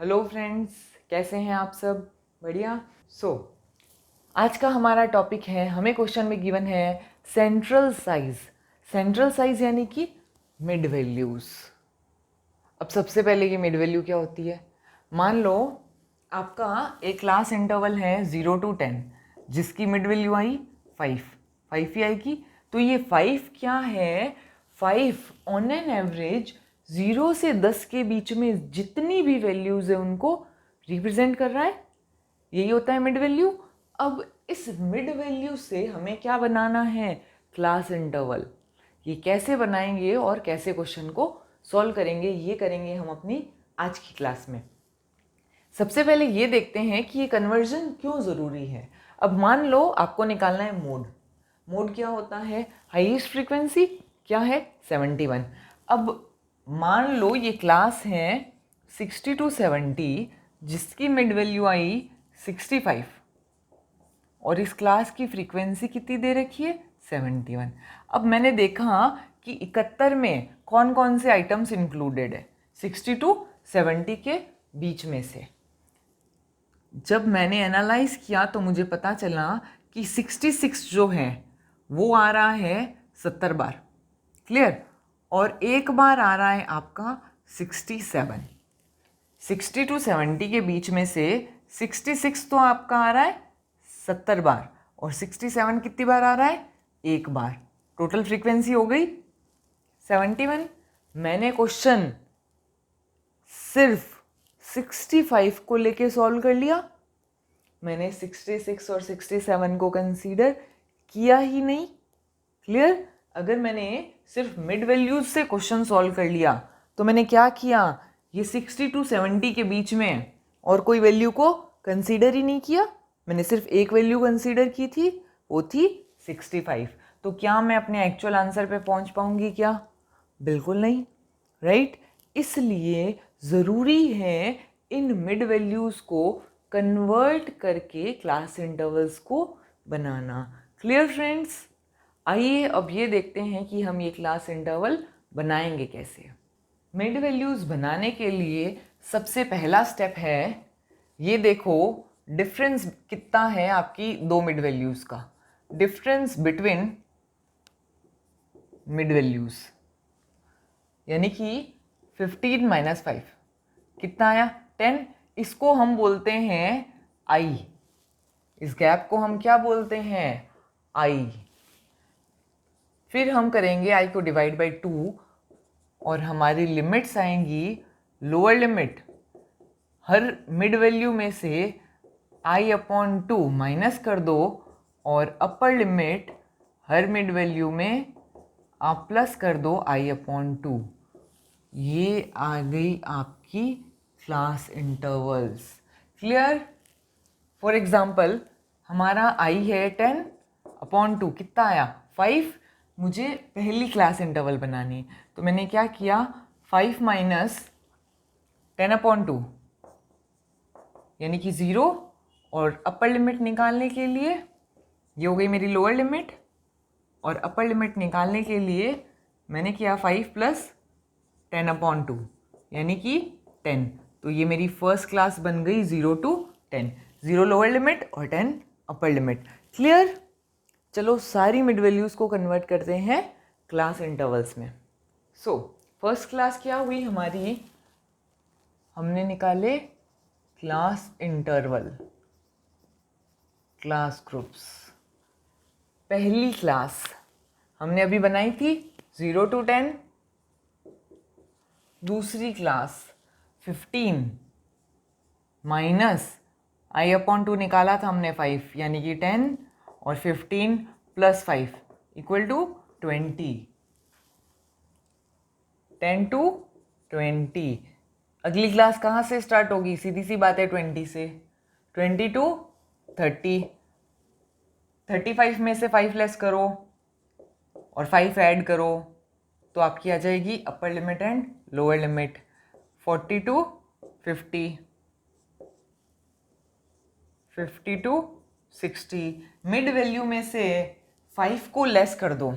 Hello friends, कैसे हैं आप सब? बढ़िया। आज का हमारा टॉपिक है, हमें क्वेश्चन में गिवन है सेंट्रल साइज। सेंट्रल साइज यानी कि मिड वैल्यूज। अब सबसे पहले ये मिड वैल्यू क्या होती है? मान लो आपका एक क्लास इंटरवल है 0 to 10, जिसकी मिड वैल्यू आई 5 ही आएगी। तो ये 5 क्या है? 5 ऑन एन एवरेज 0 से 10 के बीच में जितनी भी वैल्यूज है उनको रिप्रेजेंट कर रहा है। यही होता है मिड वैल्यू। अब इस मिड वैल्यू से हमें क्या बनाना है? Class interval. ये कैसे बनाएंगे और कैसे क्वेश्चन को सॉल्व करेंगे, ये करेंगे हम अपनी आज की क्लास में। सबसे पहले ये देखते हैं कि ये कन्वर्जन क्यों ज़रूरी है। अब मान लो आपको निकालना है मोड। मोड क्या होता है? हाईएस्ट फ्रीक्वेंसी क्या है? 71। अब मान लो ये क्लास है 60 to 70, जिसकी मिड वैल्यू आई 65, और इस क्लास की फ्रीक्वेंसी कितनी दे रखी है? 71। अब मैंने देखा कि 71 में कौन कौन से आइटम्स इंक्लूडेड है 60 to 70 के बीच में से। जब मैंने एनालाइज किया तो मुझे पता चला कि 66 जो है वो आ रहा है 70 बार। क्लियर? और एक बार आ रहा है आपका 67। 60 to 70 के बीच में से 66 तो आपका आ रहा है 70 बार, और 67 कितनी बार आ रहा है? एक बार। टोटल फ्रीक्वेंसी हो गई 71। मैंने क्वेश्चन सिर्फ 65 को लेके सॉल्व कर लिया। मैंने 66 और 67 को कंसीडर किया ही नहीं। क्लियर? अगर मैंने सिर्फ मिड वैल्यूज से क्वेश्चन सॉल्व कर लिया तो मैंने क्या किया? ये 60 to 70 के बीच में और कोई वैल्यू को कंसीडर ही नहीं किया। मैंने सिर्फ एक वैल्यू कंसीडर की थी, वो थी 65। तो क्या मैं अपने एक्चुअल आंसर पे पहुंच पाऊंगी क्या? बिल्कुल नहीं, राइट? इसलिए ज़रूरी है इन मिड वैल्यूज़ को कन्वर्ट करके क्लास इंटरवल्स को बनाना। Clear friends? आइए अब ये देखते हैं कि हम ये क्लास इंटरवल बनाएंगे कैसे। मिड वैल्यूज़ बनाने के लिए सबसे पहला स्टेप है, ये देखो डिफरेंस कितना है आपकी दो मिड वैल्यूज़ का। डिफरेंस बिटवीन मिड वैल्यूज़ यानी कि 15 - 5 कितना आया? 10। इसको हम बोलते हैं आई। इस गैप को हम क्या बोलते हैं? आई। फिर हम करेंगे आई को डिवाइड बाई 2, और हमारी लिमिट्स आएंगी। लोअर लिमिट हर मिड वैल्यू में से i/2 माइनस कर दो, और अपर लिमिट हर मिड वैल्यू में आप प्लस कर दो i/2। ये आ गई आपकी class intervals. Clear? For example हमारा i है 10/2, कितना आया? 5। मुझे पहली क्लास इंटरवल बनानी, तो मैंने क्या किया? 5 - 10/2 यानी कि 0, और अपर लिमिट निकालने के लिए ये हो गई मेरी लोअर लिमिट, और अपर लिमिट निकालने के लिए मैंने किया 5 + 10/2 यानी कि 10। तो ये मेरी फर्स्ट क्लास बन गई 0 to 10। 0 लोअर लिमिट और 10 अपर लिमिट। क्लियर? चलो सारी मिड वैल्यूज़ को कन्वर्ट करते हैं क्लास इंटरवल्स में। फर्स्ट क्लास क्या हुई हमारी? हमने निकाले क्लास इंटरवल, क्लास ग्रुप्स। पहली क्लास हमने अभी बनाई थी 0 to 10। दूसरी क्लास 15 माइनस i/2 निकाला था हमने 5 यानी कि 10, और 15 + 5 = 20। 10 to 20। अगली क्लास कहाँ से स्टार्ट होगी? सीधी सी बात है 20 से। 20 to 30। 35 में से 5 लेस करो और 5 ऐड करो तो आपकी आ जाएगी upper limit and lower limit. 40 to 50, 50 to 60। Mid value में से 5 को लेस कर दो।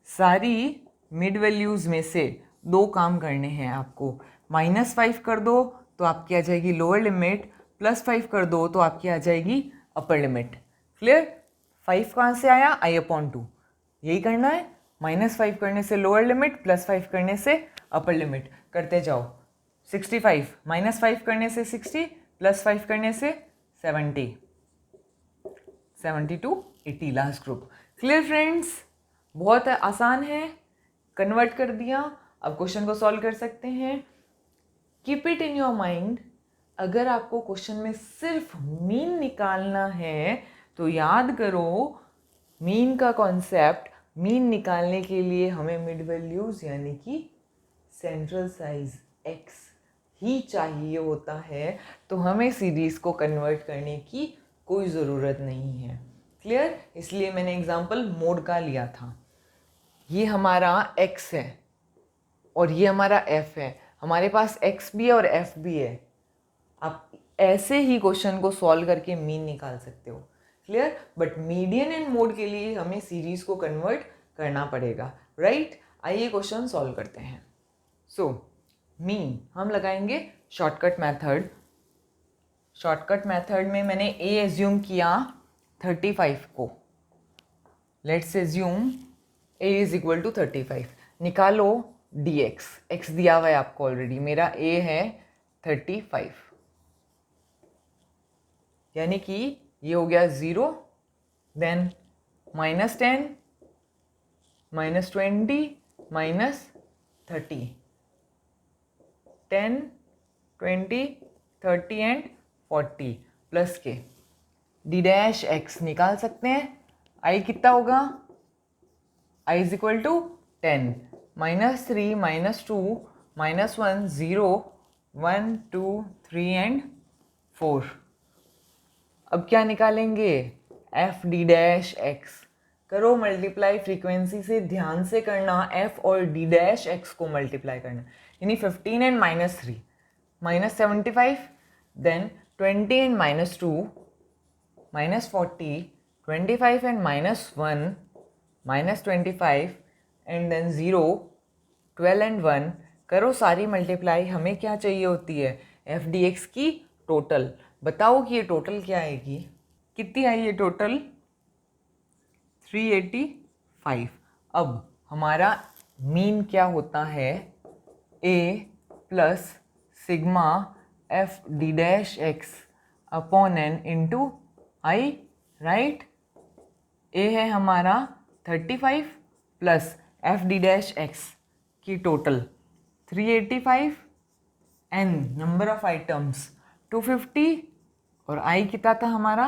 सारी मिड वैल्यूज में से दो काम करने हैं आपको। -5 कर दो तो आपकी आ जाएगी लोअर लिमिट, +5 कर दो तो आपकी आ जाएगी अपर लिमिट। क्लियर? 5 कहाँ से आया? i/2। यही करना है, -5 करने से लोअर लिमिट, +5 करने से अपर लिमिट। करते जाओ। 65 -5 करने से 60, +5 करने से 70, 70 to 80 last group. Clear friends? बहुत आसान है, कन्वर्ट कर दिया। अब क्वेश्चन को सॉल्व कर सकते हैं। Keep it in your mind, अगर आपको क्वेश्चन में सिर्फ मीन निकालना है तो याद करो मीन का कॉन्सेप्ट, मीन निकालने के लिए हमें मिड वैल्यूज यानी कि सेंट्रल साइज x ही चाहिए होता है, तो हमें सीरीज को कन्वर्ट करने की कोई ज़रूरत नहीं है। क्लियर? इसलिए मैंने एग्जांपल मोड का लिया था। ये हमारा x है और ये हमारा f है, हमारे पास x भी है और f भी है। आप ऐसे ही क्वेश्चन को सॉल्व करके मीन निकाल सकते हो। Clear? But median and mode के लिए हमें सीरीज को कन्वर्ट करना पड़ेगा, राइट? आइए क्वेश्चन सॉल्व करते हैं। सो मीन हम लगाएंगे शॉर्टकट मेथड। शॉर्टकट मेथड में मैंने a एज्यूम किया 35 को। Let's assume a is equal to 35। निकालो dx, x दिया हुआ है आपको ऑलरेडी, मेरा a है 35, यानी कि ये हो गया 0, देन -10, -20, -30, 10, 20, 30 एंड 40 प्लस के d डैश x निकाल सकते हैं। i कितना होगा? i is equal to 10, -3, -2, -1, 0, 1, 2, 3 and 4। अब क्या निकालेंगे? f d dash x। करो मल्टीप्लाई फ्रीक्वेंसी से, ध्यान से करना, f और d डैश x को मल्टीप्लाई करना, यानी 15 and -3, -75, then 20 and -2, -40, 25 and -1, -25 and then 0, 12 and 1। करो सारी मल्टीप्लाई। हमें क्या चाहिए होती है? f dx की टोटल। बताओ कि ये टोटल क्या आएगी? कितनी आई ये टोटल? 385। अब हमारा मीन क्या होता है? a plus sigma f d dash x upon n into I, right? a है हमारा 35 plus f d dash x की total 385, n number of items 250 और i कितना था हमारा?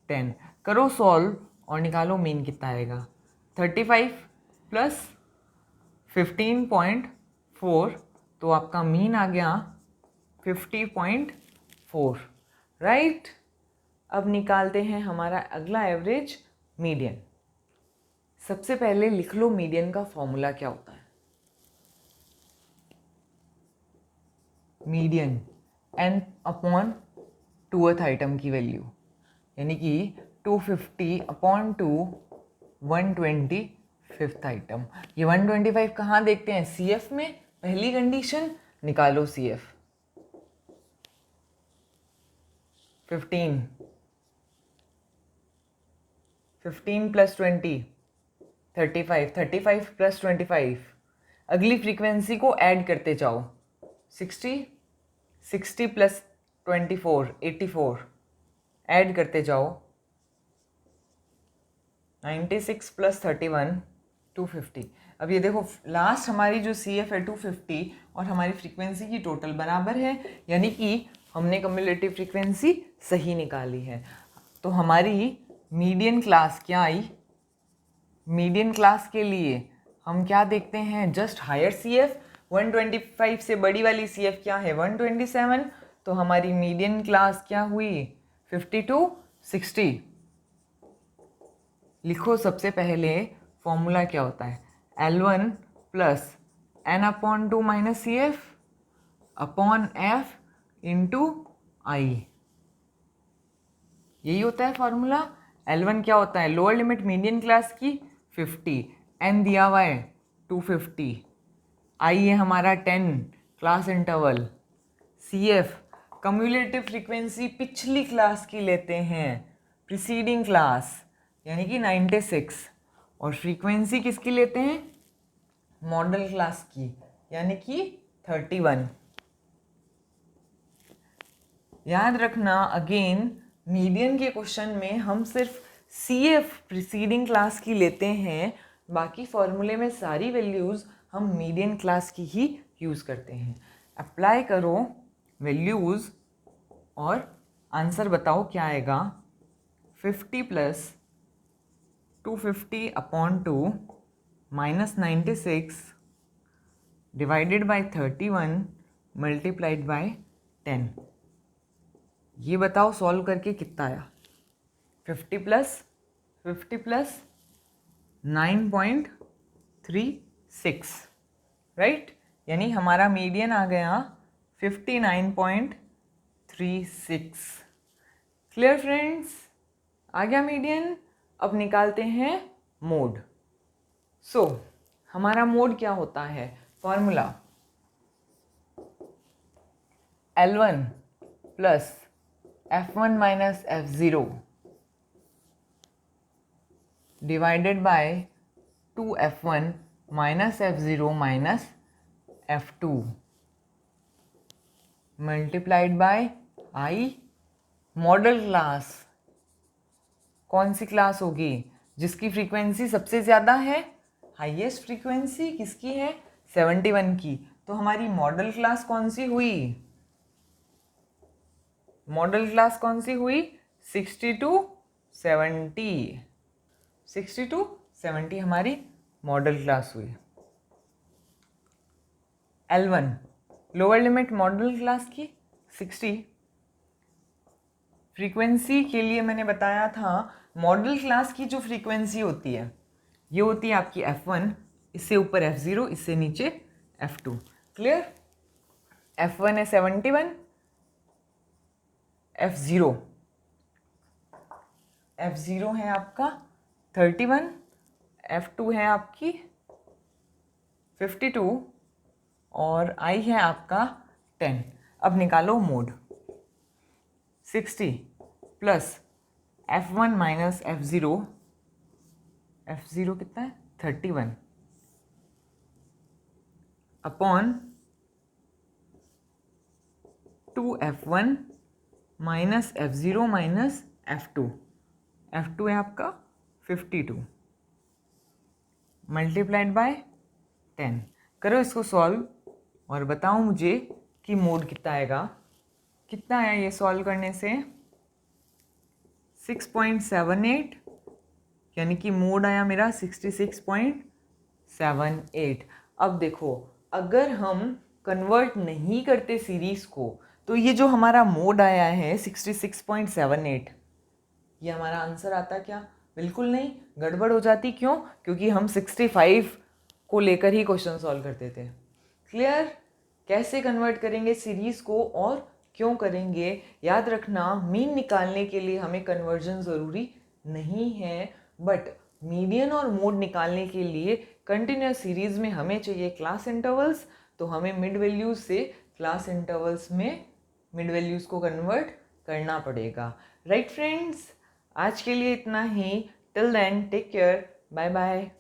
10। करो सॉल्व और निकालो मीन कितना आएगा। 35 प्लस 15.4, तो आपका मीन आ गया 50.4, राइट? अब निकालते हैं हमारा अगला एवरेज, मीडियन। सबसे पहले लिख लो मीडियन का फॉर्मूला क्या होता है। Median n upon 2th item की वैल्यू, यानी कि 250 अपॉन 2, 120 5th आइटम। ये 125 कहाँ देखते हैं? CF में। पहली कंडीशन निकालो CF। 15 plus 20 35, 35 plus 25। अगली फ्रीक्वेंसी को ऐड करते जाओ। 60 प्लस 24 84, ऐड करते जाओ। 96 प्लस 31 250। अब ये देखो लास्ट हमारी जो CF है 250 और हमारी फ्रीक्वेंसी की टोटल बराबर है, यानी कि हमने कम्युलेटिव फ्रीक्वेंसी सही निकाली है। तो हमारी मीडियन क्लास क्या आई? मीडियन क्लास के लिए हम क्या देखते हैं? Just higher CF। 125 से बड़ी वाली CF क्या है? 127। तो हमारी मीडियन क्लास क्या हुई? 52 60। लिखो सबसे पहले फॉर्मूला क्या होता है? L1 plus n upon 2 minus CF upon F into I। यही होता है फॉर्मूला। L1 क्या होता है? लोअर लिमिट मीडियन क्लास की 50, n दिया हुआ है 250, I है हमारा 10, class interval. CF cumulative frequency पिछली क्लास की लेते हैं, प्रीसीडिंग क्लास, यानी कि 96। और फ्रीक्वेंसी किसकी लेते हैं? मॉडल क्लास की, यानी कि 31। याद रखना, अगेन मीडियन के क्वेश्चन में हम सिर्फ CF प्रीसीडिंग क्लास की लेते हैं, बाकी फॉर्मूले में सारी वैल्यूज़ हम मीडियन क्लास की ही यूज़ करते हैं। अप्लाई करो वैल्यूज़ और आंसर बताओ क्या आएगा। 50 + 250/2 - 96 डिवाइडेड बाय 31 मल्टीप्लाइड बाय 10। ये बताओ सॉल्व करके कितना आया। 50 + 9.36, राइट, यानी हमारा मीडियन आ गया 59.36। क्लियर फ्रेंड्स, आ गया मीडियन। अब निकालते हैं मोड। सो हमारा मोड क्या होता है? Formula L1 + F1 - F0 divided by 2F1 - F0 - F2 multiplied by I model class. कौन सी क्लास होगी? जिसकी फ्रीक्वेंसी सबसे ज़्यादा है, हाईएस्ट फ्रीक्वेंसी किसकी है? 71 की। तो हमारी मॉडल क्लास कौन सी हुई? मॉडल क्लास कौन सी हुई? 6270। 6270 हमारी मॉडल क्लास हुई। L1 lower limit model class की 60। फ्रीक्वेंसी के लिए मैंने बताया था, मॉडल क्लास की जो फ्रीक्वेंसी होती है ये होती है आपकी F1, इससे ऊपर F0, इससे नीचे F2। क्लियर? F1 है 71, F0 है आपका 31, F2 है आपकी 52 और I है आपका 10। अब निकालो मोड। 60 + F1 - F0, F0 कितना है? 31 upon 2F1 - F0 - F2। F2 है आपका 52 मल्टीप्लाइड बाय 10। करो इसको सॉल्व और बताओ मुझे कि मोड कितना आएगा। कितना आया ये सॉल्व करने से? 6.78, यानी कि मोड आया मेरा 66.78। अब देखो, अगर हम कन्वर्ट नहीं करते सीरीज को, तो ये जो हमारा मोड आया है 66.78, ये हमारा आंसर आता क्या? बिल्कुल नहीं, गड़बड़ हो जाती। क्यों? क्योंकि हम 65 को लेकर ही क्वेश्चन सॉल्व करते थे। क्लियर? कैसे कन्वर्ट करेंगे सीरीज को और क्यों करेंगे? याद रखना, मीन निकालने के लिए हमें कन्वर्जन ज़रूरी नहीं है, बट मीडियन और मोड निकालने के लिए कंटिन्यूस सीरीज में हमें चाहिए क्लास इंटरवल्स, तो हमें मिड वैल्यूज से क्लास इंटरवल्स में मिड वैल्यूज को कन्वर्ट करना पड़ेगा। राइट फ्रेंड्स, आज के लिए इतना ही। Till then take care, bye bye.